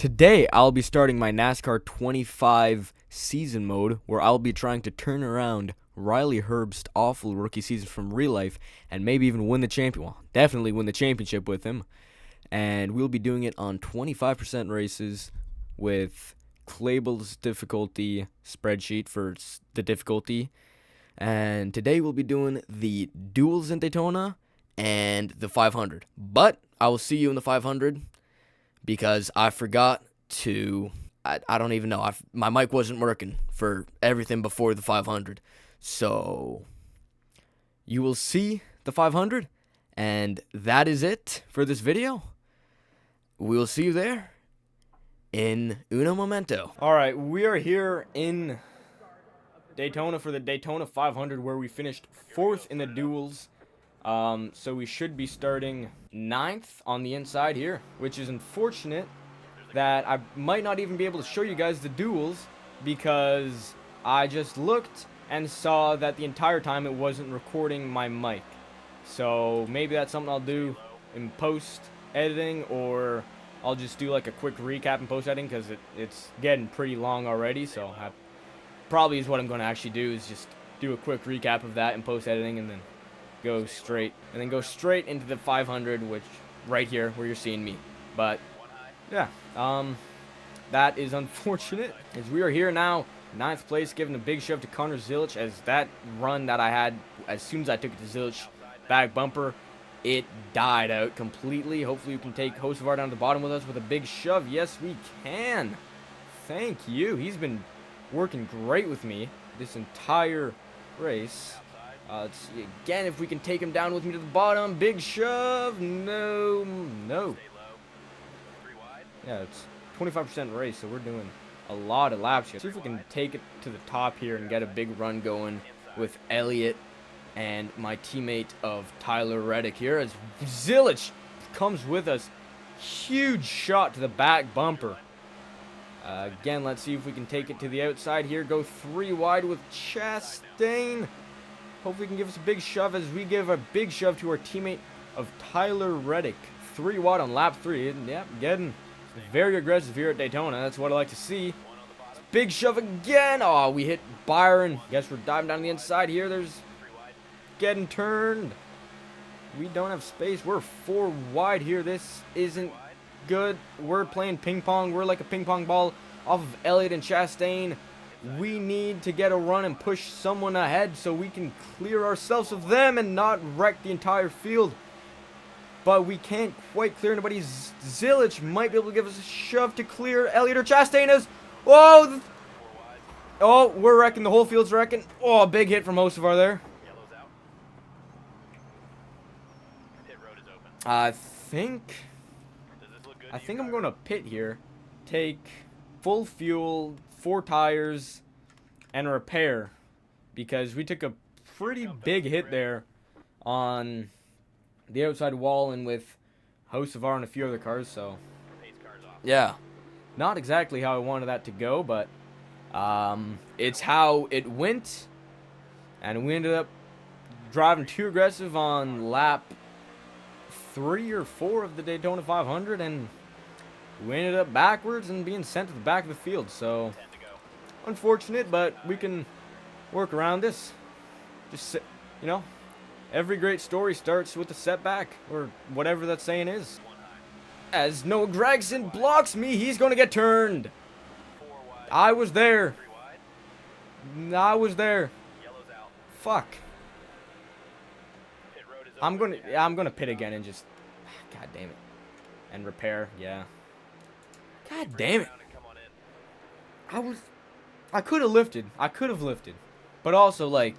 Today, I'll be starting my NASCAR 25 season mode, where I'll be trying to turn around Riley Herbst's awful rookie season from real life and maybe even win the definitely win the championship with him. And we'll be doing it on 25% races with Klable's difficulty spreadsheet for the difficulty. And today we'll be doing the duels in Daytona and the 500. But I will see you in the 500. Because I forgot to, I don't even know, my mic wasn't working for everything before the 500. So, you will see the 500, and that is it for this video. We will see you there in uno momento. Alright, we are here in Daytona for the Daytona 500, where we finished 4th in the duels. So we should be starting 9th on the inside here, which is unfortunate that I might not even be able to show you guys the duels because I just looked and saw that the entire time it wasn't recording my mic. So maybe that's something I'll do in post editing, or I'll just do like a quick recap in post editing because it's getting pretty long already. So probably is what I'm going to actually do, is just do a quick recap of that in post editing and then go straight into the 500, which right here where you're seeing me. But yeah, that is unfortunate, as we are here now, 9th place, giving a big shove to Connor Zilic, as that run that I had as soon as I took it to Zilic back bumper, it died out completely. Hopefully we can take Hocevar down to the bottom with us with a big shove. Yes, we can. Thank you. He's been working great with me this entire race. Let's see again if we can take him down with me to the bottom. Big shove. No. Yeah, it's 25% race, so we're doing a lot of laps here. See if we can take it to the top here and get a big run going with Elliott and my teammate of Tyler Reddick here, as Zilic comes with us. Huge shot to the back bumper. Again, let's see if we can take it to the outside here. Go 3 wide with Chastain. Hopefully, he can give us a big shove as we give a big shove to our teammate of Tyler Reddick. 3 wide on lap 3. Yep, getting very aggressive here at Daytona. That's what I like to see. Big shove again. Oh, we hit Byron. Guess we're diving down the inside here. There's getting turned. We don't have space. We're 4 wide here. This isn't good. We're playing ping pong. We're like a ping pong ball off of Elliott and Chastain. We need to get a run and push someone ahead so we can clear ourselves of them and not wreck the entire field. But we can't quite clear anybody. Zilic might be able to give us a shove to clear Elliott or Chastain is. Oh, we're wrecking. The whole field's wrecking. Oh, big hit from Hocevar there. I think I'm going to pit here. Take full fuel, 4 tires, and repair, because we took a pretty big hit there on the outside wall and with Hocevar and a few other cars. So yeah, not exactly how I wanted that to go, but it's how it went, and we ended up driving too aggressive on lap 3 or 4 of the Daytona 500, and we ended up backwards and being sent to the back of the field. So unfortunate, but we can work around this. Just, you know, every great story starts with a setback, or whatever that saying is. As Noah Gregson blocks me, he's going to get turned. I was there. Fuck. I'm gonna pit again and just, god damn it, and repair. Yeah. God damn it. I could have lifted. But also, like,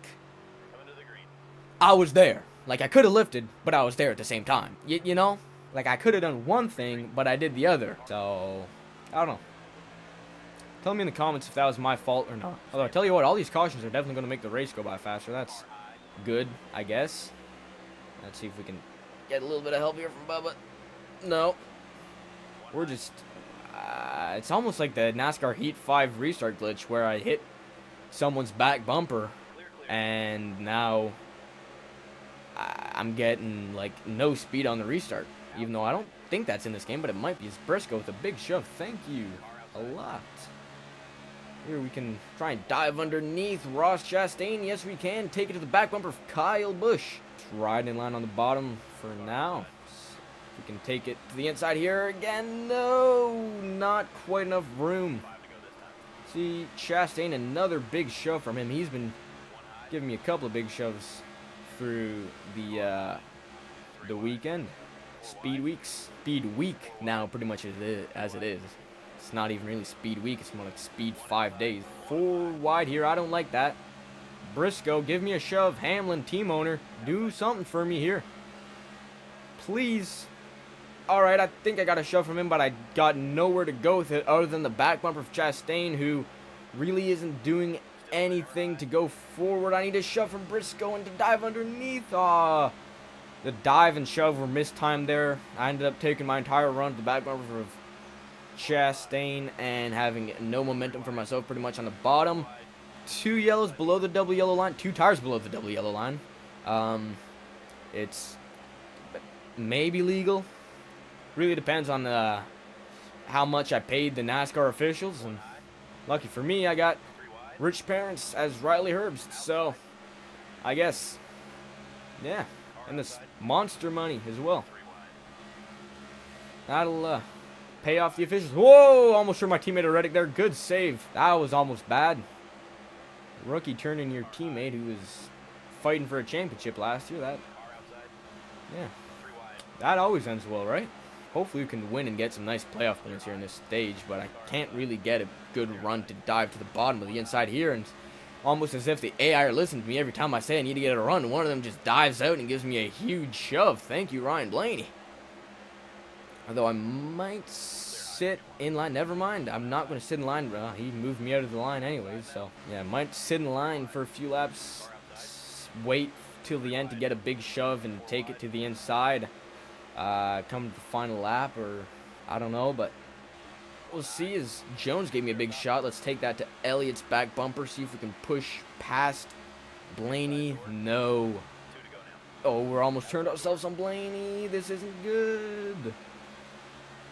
I was there. Like, I could have lifted, but I was there at the same time. You know? Like, I could have done one thing, but I did the other. So, I don't know. Tell me in the comments if that was my fault or not. Although, I tell you what, all these cautions are definitely going to make the race go by faster. That's good, I guess. Let's see if we can get a little bit of help here from Bubba. No. We're just... it's almost like the NASCAR Heat 5 restart glitch where I hit someone's back bumper and now I'm getting like no speed on the restart, even though I don't think that's in this game, but it might be. It's Briscoe with a big shove. Thank you a lot. Here we can try and dive underneath Ross Chastain. Yes, we can. Take it to the back bumper of Kyle Busch. Just ride in line on the bottom for now. We can take it to the inside here again. No, not quite enough room. See, Chastain, another big shove from him. He's been giving me a couple of big shoves through the weekend. Speed week now, pretty much as it is. It's not even really speed week. It's more like speed 5 days. 4 wide here. I don't like that. Briscoe, give me a shove. Hamlin, team owner, do something for me here, please. All right, I think I got a shove from him, but I got nowhere to go with it other than the back bumper of Chastain, who really isn't doing anything to go forward. I need a shove from Briscoe and to dive underneath. The dive and shove were mistimed there. I ended up taking my entire run to the back bumper of Chastain and having no momentum for myself pretty much on the bottom. 2 yellows below the double yellow line. 2 tires below the double yellow line. It's maybe legal. Really depends on how much I paid the NASCAR officials, and lucky for me, I got rich parents as Riley Herbst, so I guess, yeah, and this monster money as well. That'll pay off the officials. Whoa, almost sure my teammate Reddick there. Good save. That was almost bad. Rookie turning your teammate who was fighting for a championship last year. That always ends well, right? Hopefully we can win and get some nice playoff points here in this stage, but I can't really get a good run to dive to the bottom of the inside here, and it's almost as if the AI are listening to me every time I say I need to get a run. One of them just dives out and gives me a huge shove. Thank you, Ryan Blaney. Although I might sit in line. Never mind. I'm not going to sit in line. He moved me out of the line anyways, so yeah, I might sit in line for a few laps, wait till the end to get a big shove and take it to the inside. Come to the final lap, or I don't know, but we'll see. As Jones gave me a big shot, let's take that to Elliott's back bumper, see if we can push past Blaney. No. Oh, we're almost turned ourselves on Blaney. This isn't good.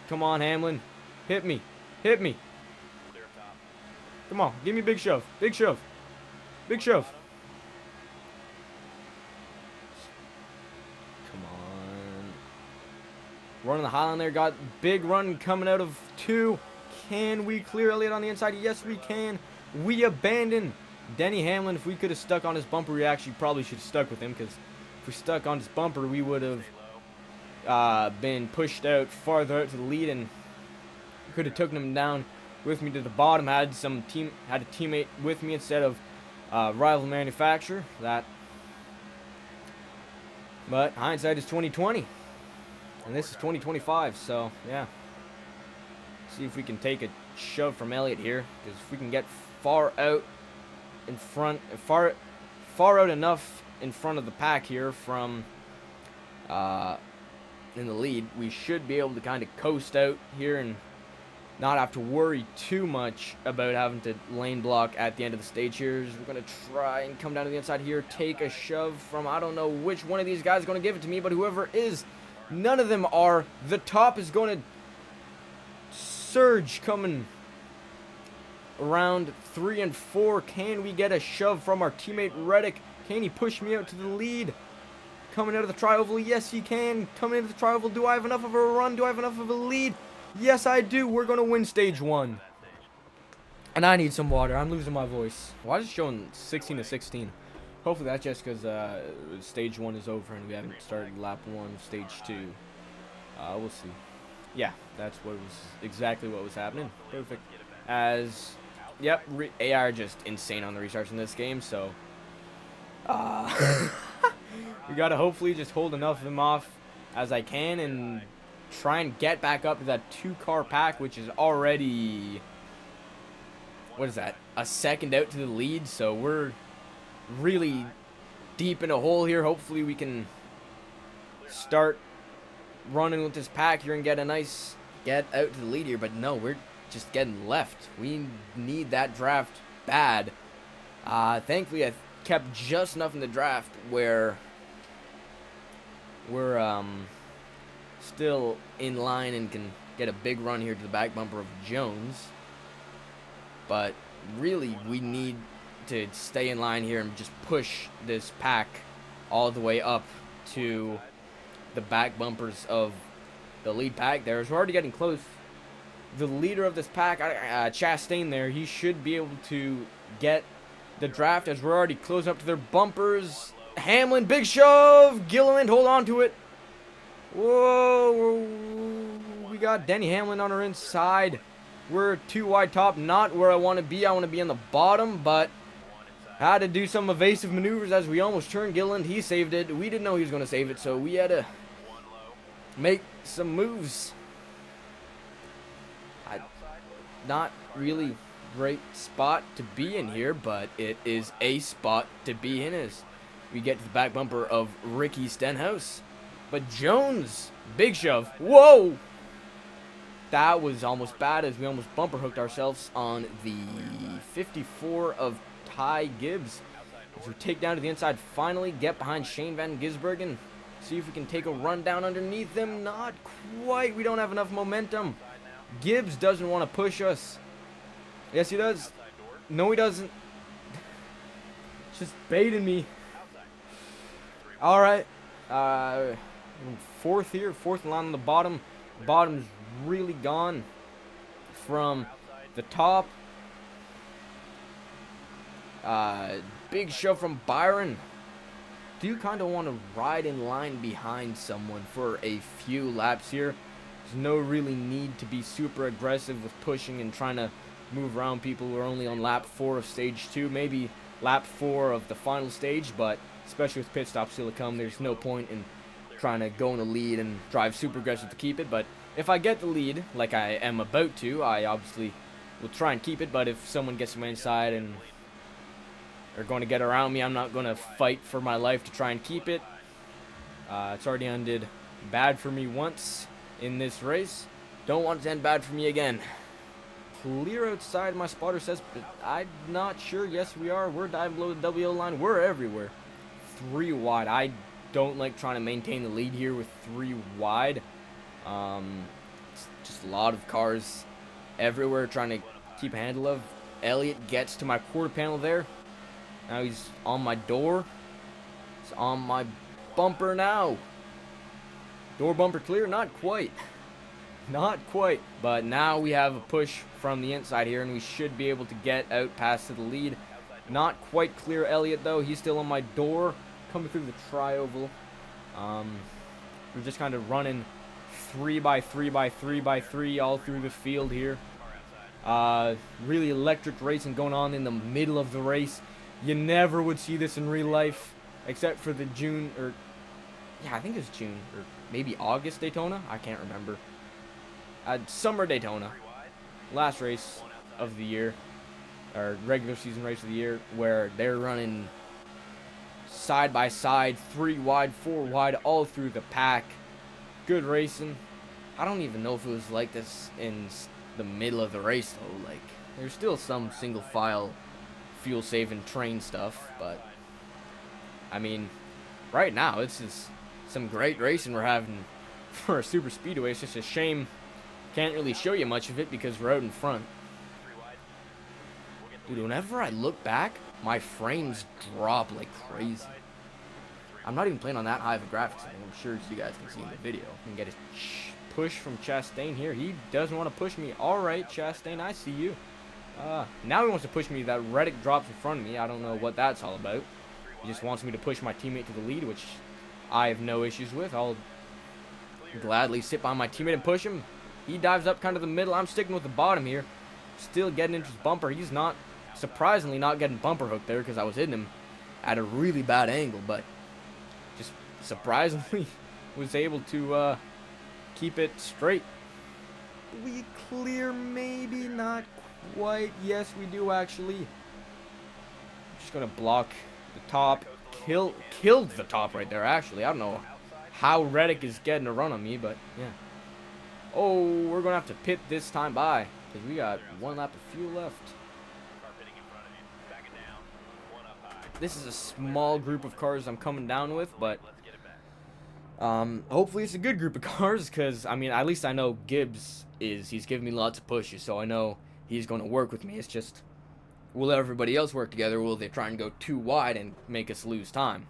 Come on, Hamlin. Hit me. Hit me. Come on, give me a big shove. Big shove. Big shove. Running the Highland there, got big run coming out of 2. Can we clear Elliott on the inside? Yes, we can. We abandon Denny Hamlin. If we could have stuck on his bumper, we actually probably should have stuck with him, because if we stuck on his bumper, we would have been pushed out farther out to the lead, and could have taken him down with me to the bottom. Had a teammate with me instead of rival manufacturer. But hindsight is 2020. And this is 2025, so yeah. See if we can take a shove from Elliott here, because if we can get far out in front, far out enough in front of the pack here from in the lead, we should be able to kind of coast out here and not have to worry too much about having to lane block at the end of the stage here. We're going to try and come down to the inside here, take a shove from, I don't know which one of these guys is going to give it to me, but whoever it is, none of them are. The top is going to surge coming around 3 and 4. Can we get a shove from our teammate Reddick? Can he push me out to the lead? Coming out of the tri-oval, yes he can. Coming into the tri-oval, do I have enough of a run? Do I have enough of a lead? Yes I do. We're going to win stage 1. And I need some water. I'm losing my voice. Why is it showing 16 to 16? Hopefully that's just because stage 1 is over and we haven't started lap 1 of stage 2. We'll see. Yeah, that's what was exactly what was happening. Perfect. As, yep, AI are just insane on the restarts in this game, so we gotta hopefully just hold enough of them off as I can and try and get back up to that 2-car pack, which is already, what is that, a second out to the lead, so we're really deep in a hole here. Hopefully we can start running with this pack here and get out to the lead here, but no, we're just getting left. We need that draft bad. Thankfully I kept just enough in the draft where we're still in line and can get a big run here to the back bumper of Jones. But really, we need to stay in line here and just push this pack all the way up to the back bumpers of the lead pack there. As we're already getting close. The leader of this pack, Chastain there, he should be able to get the draft as we're already close up to their bumpers. Hamlin, big shove. Gilliland, hold on to it. Whoa. We got Denny Hamlin on our inside. We're too wide top, not where I want to be. I want to be on the bottom, but had to do some evasive maneuvers as we almost turned Gilliland. He saved it. We didn't know he was going to save it, so we had to make some moves. Not really great spot to be in here, but it is a spot to be in as we get to the back bumper of Ricky Stenhouse. But Jones, big shove. Whoa! That was almost bad as we almost bumper hooked ourselves on the 54 of Ty Gibbs. As we take down to the inside, finally get behind Shane Van Gisbergen. See if we can take a run down underneath them. Not quite. We don't have enough momentum. Gibbs doesn't want to push us. Yes, he does. No, he doesn't. Just baiting me. All right. Fourth here. Fourth line on the bottom. Bottom's really gone from the top. Big shove from Byron. Do you kind of want to ride in line behind someone for a few laps here? There's no really need to be super aggressive with pushing and trying to move around people who are only on lap 4 of stage 2, maybe lap 4 of the final stage, but especially with pit stops still to come, there's no point in trying to go in the lead and drive super aggressive to keep it. But if I get the lead, like I am about to, I obviously will try and keep it, but if someone gets to my inside and are going to get around me, I'm not going to fight for my life to try and keep it. It's already ended bad for me once in this race. Don't want it to end bad for me again. Clear outside, my spotter says, but I'm not sure. Yes, we are. We're diving below the WO line. We're everywhere. 3 wide. I don't like trying to maintain the lead here with 3 wide. It's just a lot of cars everywhere trying to keep a handle of. Elliott gets to my quarter panel there. Now he's on my door. He's on my bumper now. Door bumper clear? Not quite. Not quite. But now we have a push from the inside here, and we should be able to get out past to the lead. Not quite clear Elliott, though. He's still on my door. Coming through the tri-oval. We're just kind of running 3x3x3x3 all through the field here. Really electric racing going on in the middle of the race. You never would see this in real life, except for the June, or yeah, I think it's June, or maybe August Daytona. I can't remember. Summer Daytona, last race of the year, or regular season race of the year, where they're running side by side, 3 wide, 4 wide, all through the pack. Good racing. I don't even know if it was like this in the middle of the race though. Like, there's still some single file fuel saving train stuff, but I mean, right now it's just some great racing we're having for a super speedway. It's just a shame can't really show you much of it because we're out in front. Dude, whenever I look back, my frames drop like crazy. I'm not even playing on that high of a graphics setting. I'm sure you guys can see in the video. And get a push from Chastain here. He doesn't want to push me. All right, Chastain, I see you. Now he wants to push me. That Reddick drops in front of me. I don't know what that's all about. He just wants me to push my teammate to the lead, which I have no issues with. I'll gladly sit by my teammate and push him. He dives up kind of the middle. I'm sticking with the bottom here. Still getting into his bumper. He's not, surprisingly, not getting bumper hooked there because I was hitting him at a really bad angle, but just surprisingly was able to keep it straight. We clear, maybe not quite. Yes, we do actually. Just gonna block the top. Killed the top right there, actually. I don't know how Reddick is getting a run on me, but yeah. Oh, we're gonna have to pit this time by because we got 1 lap of fuel left. This is a small group of cars I'm coming down with, but Hopefully it's a good group of cars, because, I mean, at least I know Gibbs he's giving me lots of pushes, so I know he's going to work with me. It's just, will everybody else work together, or will they try and go too wide and make us lose time?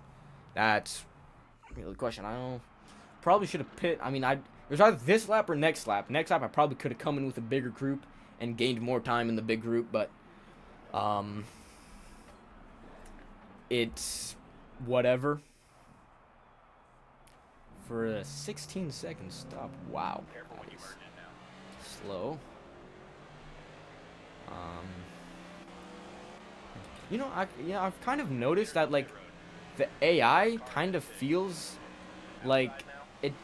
That's really the question. I don't know. Probably should have pit. I mean, it was either this lap or next lap. Next lap, I probably could have come in with a bigger group and gained more time in the big group, but it's whatever. For a 16-second stop, wow, that is slow. You know, I've kind of noticed that, like, the AI kind of feels like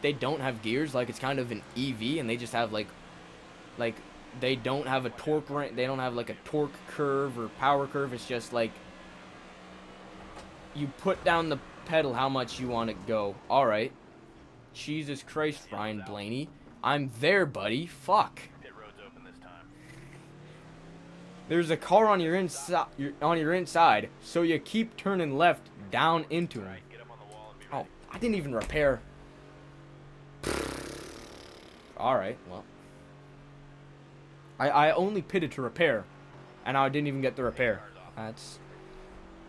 they don't have gears, like it's kind of an EV, and they just have like they don't have a torque they don't have like a torque curve or power curve. It's just like you put down the pedal how much you want to go. All right, Jesus Christ, Ryan Blaney, I'm there, buddy. Fuck. There's a car on your inside, so you keep turning left down into him. Oh, I didn't even repair. Alright, well. I only pitted to repair, and I didn't even get the repair.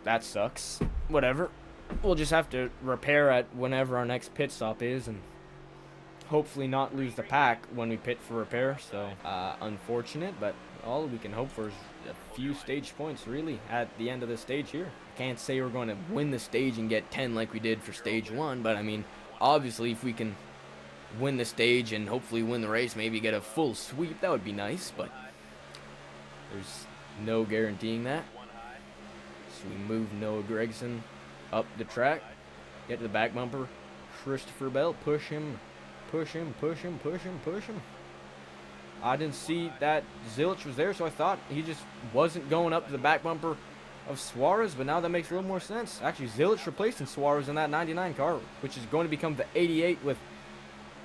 That sucks. Whatever. We'll just have to repair at whenever our next pit stop is, and hopefully not lose the pack when we pit for repair. So, unfortunate, but all we can hope for is a few stage points, really, at the end of the stage here. Can't say we're going to win the stage and get 10 like we did for stage 1, but I mean, obviously, if we can win the stage and hopefully win the race, maybe get a full sweep, that would be nice, but there's no guaranteeing that. So we move Noah Gregson up the track, get to the back bumper. Christopher Bell, push him. I didn't see that Zilch was there, so I thought he just wasn't going up to the back bumper of Suarez, but now that makes a little more sense. Actually, Zilch replacing Suarez in that 99 car, which is going to become the 88 with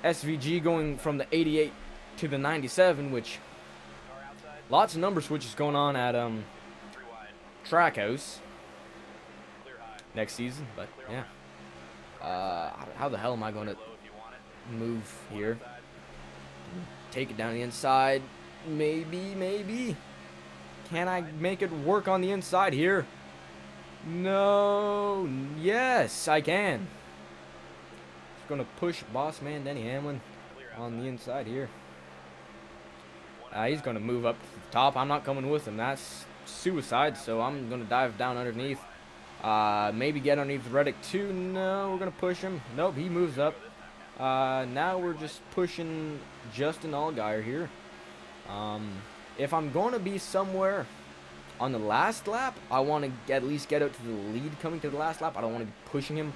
SVG going from the 88 to the 97, which lots of number switches going on at Trackhouse next season, but yeah. How the hell am I going to move here? Take it down the inside. Maybe. Can I make it work on the inside here? No. Yes, I can. Just going to push boss man Denny Hamlin on the inside here. He's going to move up to the top. I'm not coming with him. That's suicide, so I'm going to dive down underneath. Maybe get underneath Reddick too. No, we're going to push him. Nope, he moves up. Now we're just pushing Justin Allgaier here. If I'm going to be somewhere on the last lap, I want to at least get out to the lead coming to the last lap. I don't want to be pushing him,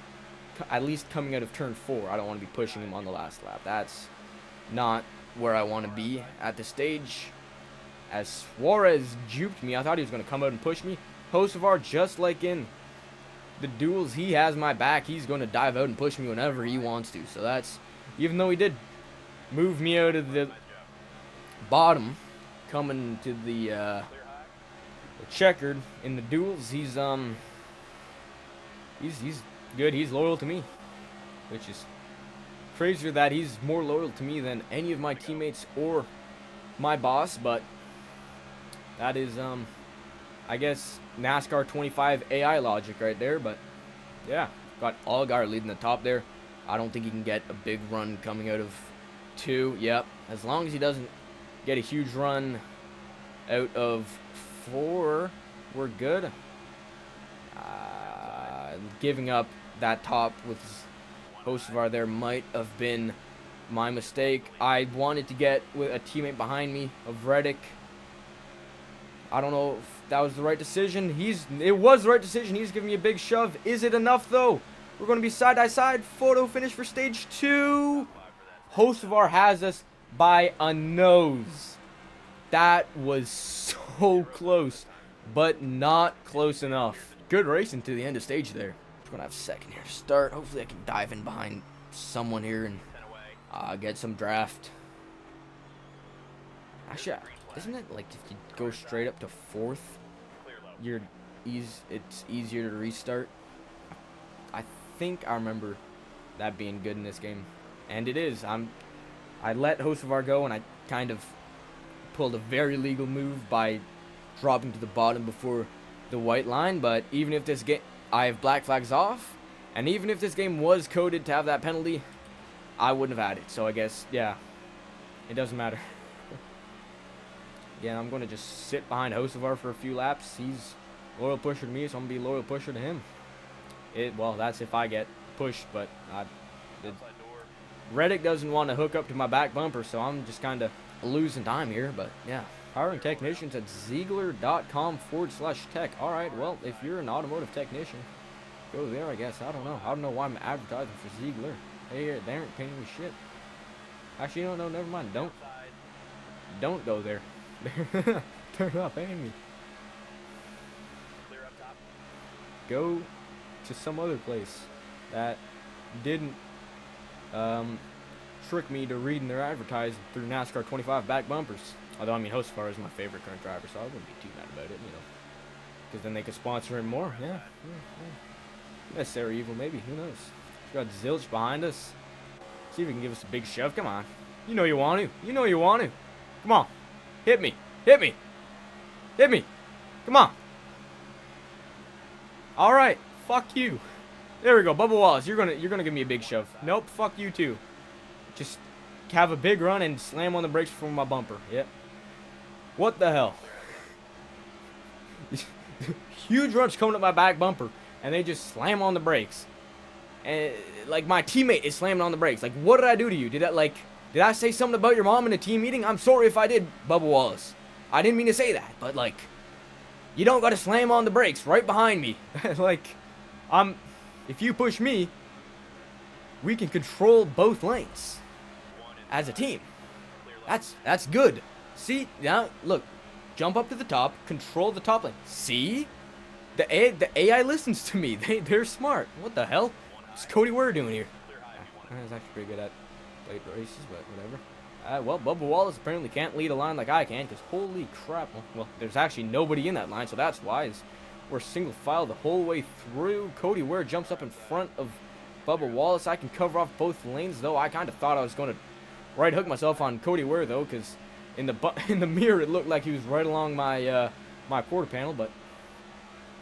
at least coming out of turn 4. I don't want to be pushing him on the last lap. That's not where I want to be at the stage. As Suarez juked me, I thought he was going to come out and push me. Hocevar, just like in the duels, he has my back. He's going to dive out and push me whenever he wants to. So that's, even though he did move me out of the bottom, coming to the checkered in the duels, he's good. He's loyal to me, which is crazier that he's more loyal to me than any of my teammates or my boss. But that is I guess NASCAR 25 AI logic right there. But yeah, got Allgaier leading the top there. I don't think he can get a big run coming out of 2. Yep, as long as he doesn't get a huge run out of 4, we're good. Giving up that top with Hocevar there might have been my mistake. I wanted to get with a teammate behind me of Reddick. I don't know if that was the right decision. It was the right decision. He's giving me a big shove. Is it enough, though? We're going to be side-by-side. Photo finish for stage 2. Hocevar has us by a nose. That was so close, but not close enough. Good racing to the end of stage there. We're going to have second here to start. Hopefully I can dive in behind someone here and get some draft. Actually, isn't it like if you go straight up to 4th, it's easier to restart? I think I remember that being good in this game, and it is. I let Hocevar go, and I kind of pulled a very legal move by dropping to the bottom before the white line. But even if this game, I have black flags off, and even if this game was coded to have that penalty, I wouldn't have had it. So I guess, yeah, it doesn't matter. Yeah, I'm going to just sit behind Hocevar for a few laps. He's loyal pusher to me, so I'm going to be loyal pusher to him. Well, that's if I get pushed, but Reddick doesn't want to hook up to my back bumper, so I'm just kind of losing time here. But yeah, hiring technicians at Ziegler.com/tech. All right, well, if you're an automotive technician, go there, I guess. I don't know why I'm advertising for Ziegler. They aren't paying me shit. Actually, no, never mind. Don't go there. They're not paying me. Go to some other place that didn't trick me to reading their advertising through NASCAR 25 back bumpers. Although, I mean, Hocevar is my favorite current driver, so I wouldn't be too mad about it, you know. Because then they could sponsor him more. Yeah. Necessary evil, maybe. Who knows? We've got Zilch behind us. See if he can give us a big shove. Come on. You know you want to. You know you want to. Come on. Hit me. Hit me. Hit me. Come on. All right. Fuck you. There we go. Bubba Wallace, you're gonna give me a big shove. Nope. Fuck you too. Just have a big run and slam on the brakes before my bumper. Yep. What the hell? Huge runs coming up my back bumper, and they just slam on the brakes. And like my teammate is slamming on the brakes. Like, what did I do to you? Did I say something about your mom in a team meeting? I'm sorry if I did, Bubba Wallace. I didn't mean to say that, but like, you don't gotta slam on the brakes right behind me. Like, if you push me, we can control both lanes as a team. That's good. See, now look, jump up to the top, control the top lane. See, the AI listens to me. They're smart. What the hell? What's Cody Ware doing here? He's actually pretty good at late races, but whatever. Well, Bubba Wallace apparently can't lead a line like I can, because holy crap. Well, there's actually nobody in that line, so that's why. We're single file the whole way through. Cody Ware jumps up in front of Bubba Wallace. I can cover off both lanes, though. I kind of thought I was going to right hook myself on Cody Ware, though, because in the mirror it looked like he was right along my my quarter panel, but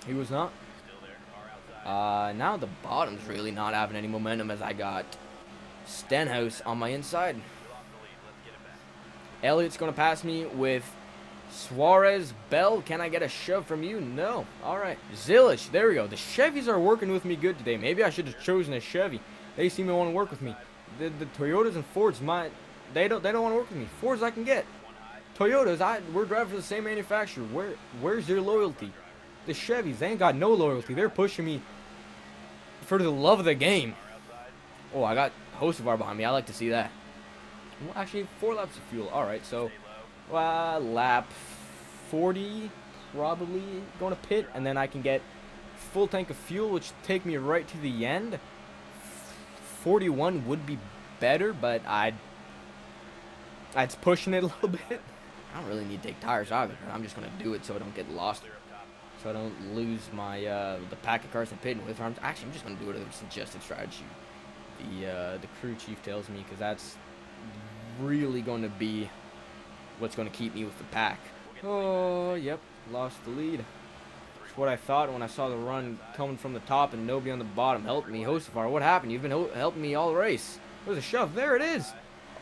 he was not. Now the bottom's really not having any momentum, as I got Stenhouse on my inside. Elliott's going to pass me with Suarez. Bell, can I get a shove from you? No. All right. Zillich, there we go. The Chevys are working with me good today. Maybe I should have chosen a Chevy. They seem to want to work with me. The Toyotas and Fords, they don't want to work with me. Fords I can get. Toyotas, we're driving for the same manufacturer. Where's your loyalty? The Chevys, they ain't got no loyalty. They're pushing me for the love of the game. Oh, I got Hocevar behind me. I like to see that. Well, actually, 4 laps of fuel. All right, so lap 40, probably going to pit, and then I can get full tank of fuel, which take me right to the end. 41 would be better, but it's pushing it a little bit. I don't really need to take tires either. I'm just going to do it so I don't get lost, so I don't lose my the pack of cars I'm pitting with. I'm just going to do it as a suggested strategy. The crew chief tells me, because that's really going to be what's going to keep me with the pack. Oh, yep, lost the lead. That's what I thought when I saw the run coming from the top and nobody on the bottom helped me. Hocevar, what happened? You've been helping me all race. There's a shove. There it is.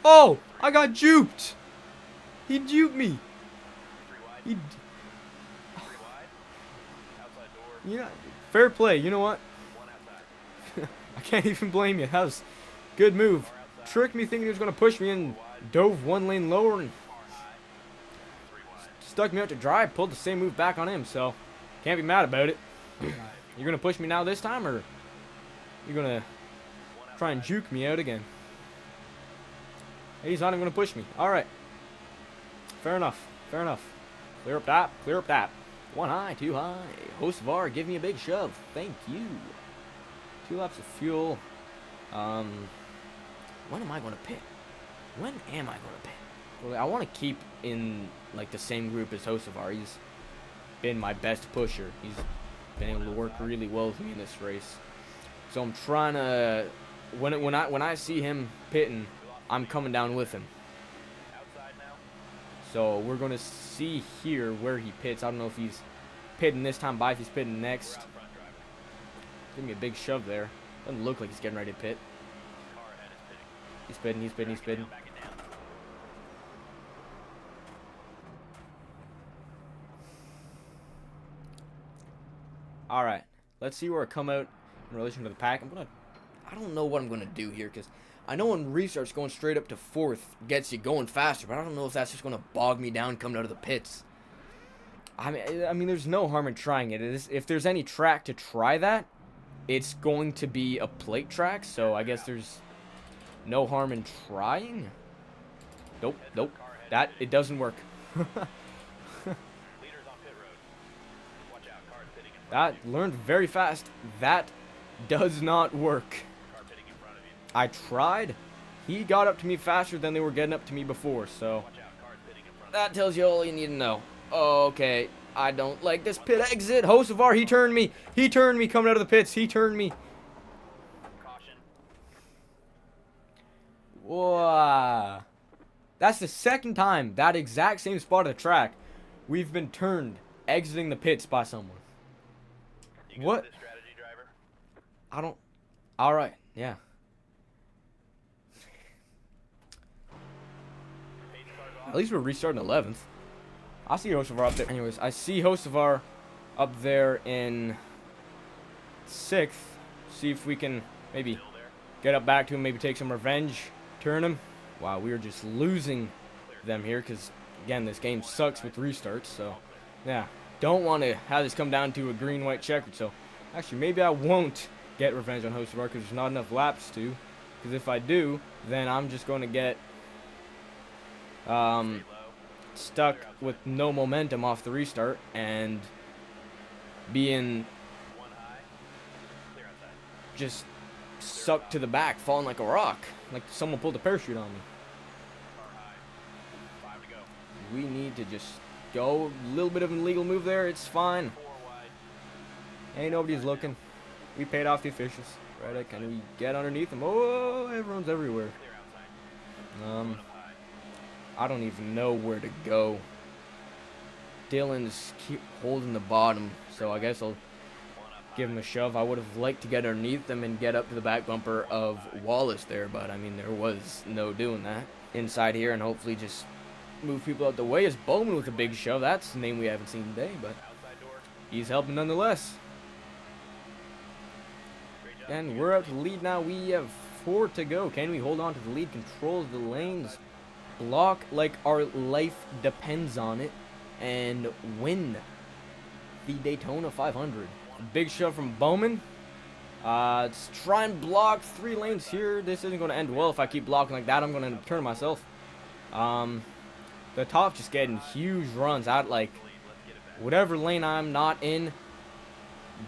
Oh, I got juked. He juked me. You know, fair play. You know what? I can't even blame you. That was a good move. Tricked me thinking he was going to push me and dove 1 lane lower and stuck me out to dry. Pulled the same move back on him, so can't be mad about it. You're going to push me now this time, or you're going to try and juke me out again? He's not even going to push me. All right. Fair enough. Fair enough. Clear up top. Clear up top. 1 high, 2 high. Hocevar, give me a big shove. Thank you. 2 laps of fuel. When am I going to pit? When am I going to pit? Well, I want to keep in like the same group as Hocevar. He's been my best pusher. He's been able to work really well with me in this race. So I'm trying to when I see him pitting, I'm coming down with him. So we're gonna see here where he pits. I don't know if he's pitting this time by, if he's pitting next. Give me a big shove there. Doesn't look like he's getting ready to pit. He's pitting, he's pitting, he's pitting. All right, let's see where I come out in relation to the pack. I don't know what I'm gonna do here, because I know in restarts going straight up to 4th gets you going faster, but I don't know if that's just gonna bog me down coming out of the pits. I mean, there's no harm in trying it. If there's any track to try that, it's going to be a plate track, so I guess there's no harm in trying. Nope, nope. It doesn't work. That learned very fast. That does not work. I tried. He got up to me faster than they were getting up to me before, so that tells you all you need to know. Okay, I don't like this pit exit. Hocevar, he turned me. He turned me coming out of the pits. He turned me. Wow. That's the second time that exact same spot of the track we've been turned exiting the pits by someone. What? I don't. Alright, yeah. At least we're restarting 11th. I see Hocevar up there. Anyways, I see Hocevar up there in 6th. See if we can maybe get up back to him, maybe take some revenge, turn him. Wow, we are just losing them here because, again, this game sucks with restarts. So, yeah, don't want to have this come down to a green-white checkered. So, actually, maybe I won't get revenge on Hocevar because there's not enough laps to. Because if I do, then I'm just going to get stuck with no momentum off the restart and being just sucked to the back, falling like a rock, like someone pulled a parachute on me. We need to just go. A little bit of an illegal move there. It's fine. Ain't nobody's looking. We paid off the officials. Right? Can we get underneath them? Oh, everyone's everywhere. I don't even know where to go. Dylan's keep holding the bottom, so I guess I'll give him a shove. I would have liked to get underneath them and get up to the back bumper of Wallace there, but I mean, there was no doing that. Inside here and hopefully just move people out the way is Bowman with a big shove. That's a name we haven't seen today, but he's helping nonetheless. And we're out to the lead now. We have 4 to go. Can we hold on to the lead? Control the lanes. Block like our life depends on it. And win the Daytona 500. Big shove from Bowman. Let's try and block 3 lanes here. This isn't going to end well if I keep blocking like that. I'm going to turn myself. The top just getting huge runs out, like whatever lane I'm not in,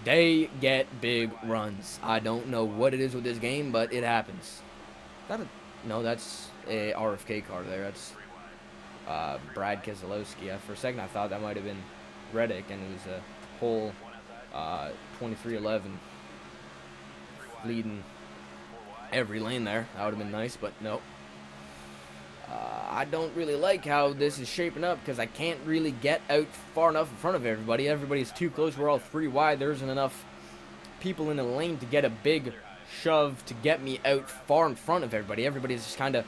they get big runs. I don't know what it is with this game, but it happens. No, that's a RFK car there. That's Brad Keselowski. For a second, I thought that might have been Reddick, and it was a whole 2311 leading every lane there. That would have been nice, but nope. I don't really like how this is shaping up because I can't really get out far enough in front of everybody. Everybody's too close. We're all 3 wide. There isn't enough people in the lane to get a big shove to get me out far in front of everybody. Everybody's just kind of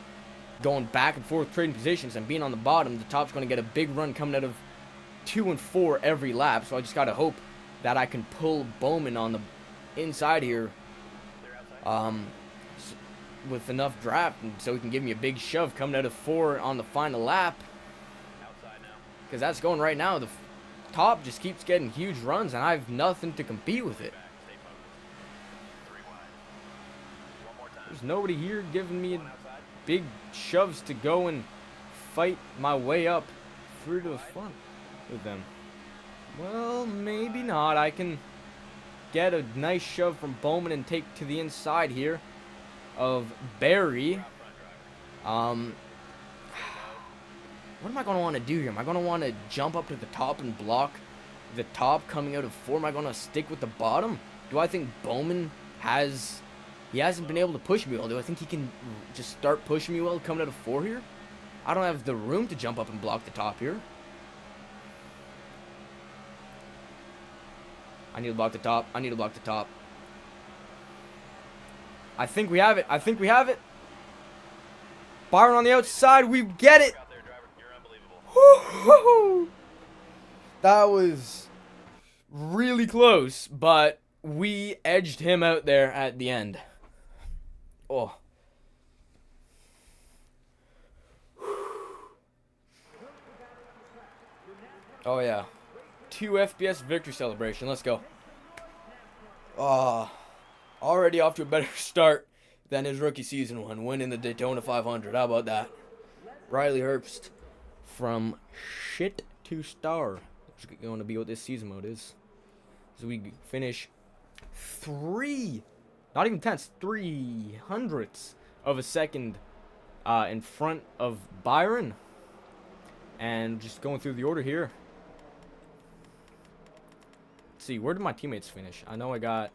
going back and forth, trading positions, and being on the bottom. The top's going to get a big run coming out of 2 and 4 every lap. So I just got to hope that I can pull Bowman on the inside here. With enough draft, and so he can give me a big shove coming out of 4 on the final lap. Because that's going right now. The top just keeps getting huge runs, and I have nothing to compete with it. There's nobody here giving me big shoves to go and fight my way up through to the front with them. Well, maybe not. I can get a nice shove from Bowman and take to the inside here of Barry. What am I going to want to do here? Am I going to want to jump up to the top and block the top coming out of 4? Am I going to stick with the bottom? Do I think Bowman has He hasn't been able to push me well. Do I think he can just start pushing me well coming out of 4 here? I don't have the room to jump up and block the top here. I need to block the top. I need to block the top. I think we have it. I think we have it. Byron on the outside. We get it. Woo-hoo-hoo. That was really close, but we edged him out there at the end. Oh. Oh, yeah. 2 FPS victory celebration. Let's go. Already off to a better start than his rookie season one, winning the Daytona 500. How about that? Riley Herbst from shit to star. It's going to be what this season mode is. So we finish 3, not even tenths, 300ths of a second in front of Byron. And just going through the order here. Let's see, where did my teammates finish? I know I got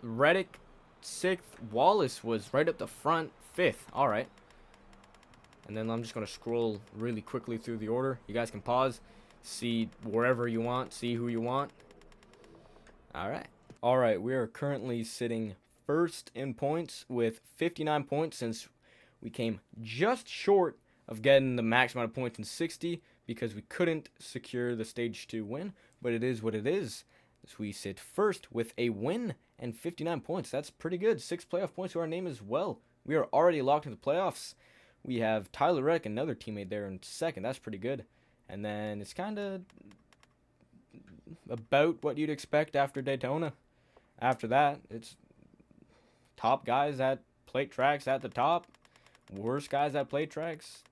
Reddick 6th. Wallace was right up the front, 5th. All right. And then I'm just going to scroll really quickly through the order. You guys can pause, see wherever you want, see who you want. All right. All right, we are currently sitting first in points with 59 points since we came just short of getting the max amount of points in 60 because we couldn't secure the stage 2 win, but it is what it is. So we sit first with a win and 59 points. That's pretty good. 6 playoff points to our name as well. We are already locked into the playoffs. We have Tyler Reddick, another teammate there in second. That's pretty good. And then it's kind of about what you'd expect after Daytona. After that, it's top guys at plate tracks at the top. Worst guys at plate tracks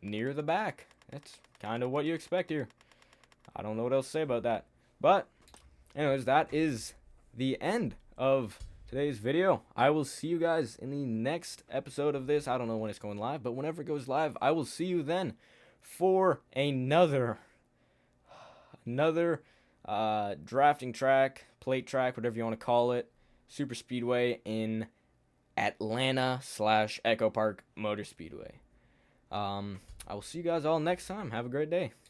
near the back. That's kind of what you expect here. I don't know what else to say about that. But anyways, that is the end of today's video. I will see you guys in the next episode of this. I don't know when it's going live, but whenever it goes live, I will see you then for another drafting track, plate track, whatever you want to call it, super speedway in Atlanta / Echo Park Motor Speedway. I will see you guys all next time. Have a great day.